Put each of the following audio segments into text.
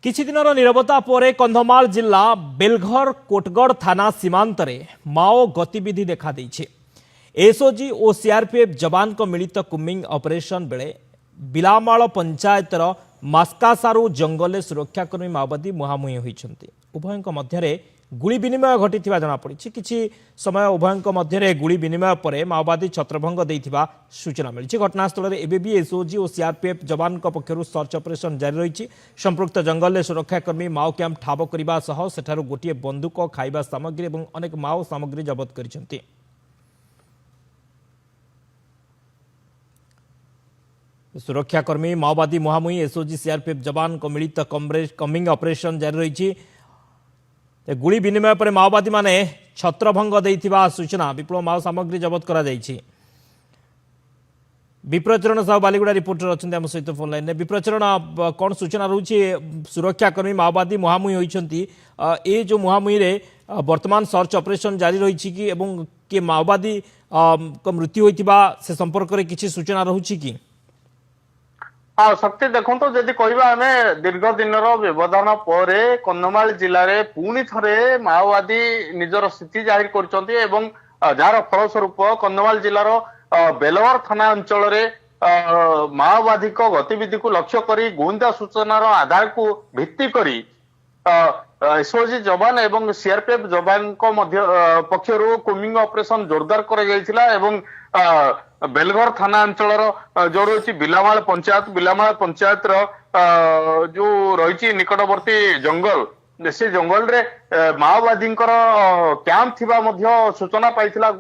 किछि दिनर नीरवता पर कंधमाल जिला बेलघर कोटगढ़ थाना सीमांतरे माओ गतिविधि देखा देइछे। एसओजी और सीआरपीएफ जवान को मिलित कुम्बिंग ऑपरेशन बेले बिलामाल पंचायतर मास्कासारू जंगल सुरक्षाकर्मी माओवादी मुहांमुही होइछन्ति। उभयଙ୍କ ମଧ୍ୟରେ गुली विनिमय घटिथिबा जଣା पड़िछि। किछि समय उभयଙ୍କ ମଧ୍ୟରେ गुली विनिमय पर माओवादी छत्रभंग दैथिबा सूचना मिलिछि। घटनास्थल में एबी एसओजी और सीआरपीएफ जवान पक्षरु सर्च ऑपरेशन जारी रहिछि। संपृक्त जंगल सुरक्षाकर्मी माओ कैंप ठाब करबा सह सेठारु गोटिए बंदूक खाइबा सामग्री और अनेक माओ सामग्री जबत करिसेंति। सुरक्षाकर्मी माओवादी मुहांमुही एसओजी सीआरपीएफ जवान को मिलित कम्बिंग ऑपरेशन जारी रहिछि। गुली विनिमय पर माओवादी माने छत्रभंग दैथिबा सूचना विपुल माओ सामग्री जबत करा जाइछि। विप्रचरण साहू बालीगुड़ा रिपोर्टर अच्छा आम सहित फोन लाइन विप्रचरण कौन सूचना रोचे सुरक्षाकर्मी माओवादी मुहांमुही होइछन्ति ए जो मुहांमुही रे वर्तमान सर्च ऑपरेशन जारी रही कि एवं के माओवादी को मृत्यु होइतिबा से संपर्क रे किछि सूचना रहउछि कि हाँ शक्ति देखो जदि कहवा आम दीर्घ दिन व्यवधान पर कंधमाल जिले में पुणी थे माओवादी निजर स्थिति जाहिर कर जार फलस्वरूप कंधमाल जिलार बेलवर थाना अंचल माओवादी गतिविधि को लक्ष्य कर गुइंदा सूचनार आधार को भित्ति करी एसओजी जवान एवं सीआरपीएफ जवान पक्षर कुम्बिंग ऑपरेशन जोरदार कर बेलघर थाना अंचल जो रही बिलामाल पंचायत जो रही निकटवर्ती जंगल से जंगल रे माओवादी कैंप थिबा सूचना पाइथिला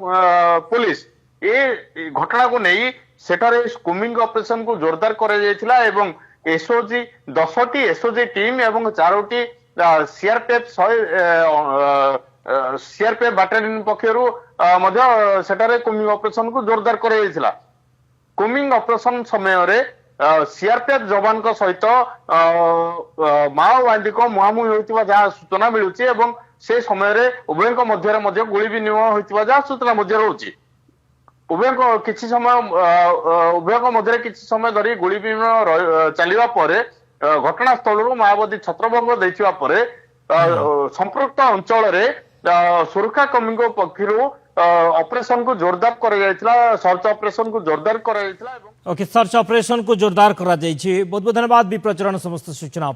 पुलिस ए घटना को नहीं सेठारे कुम्बिंग ऑपरेशन को जोरदार कर एसओजी 10टी एसओजी टीम एवं 4टी सीआरपीएफ सीआरपीएफ बाटालियन पक्षरु सेठारे कुम्बिंग ऑपरेशन को जोरदार कर कुम्बिंग ऑपरेशन समय सीआरपीएफ जवान सहित माओवादी को मुहांमुही होइतिबा जहाँ सूचना मिलुछि एवं से समय उभयଙ୍କ मध्य गुली विनिमय होइतिबा जहाँ सूचना रहउछि। उभयଙ୍କ किछि समय धरी गुली विनिमय चलिबा परे घटनास्थल माओवादी छत्रभंग दैथिबा परे संपृक्त अंचल रे सुरक्षाकर्मी पक्षरु ऑपरेशन को जोरदार कर सर्च ऑपरेशन को जोरदार कर सर्च ऑपरेशन को जोरदार करा बहुत बहुत धन्यवाद विप्रचरण समस्त सूचना।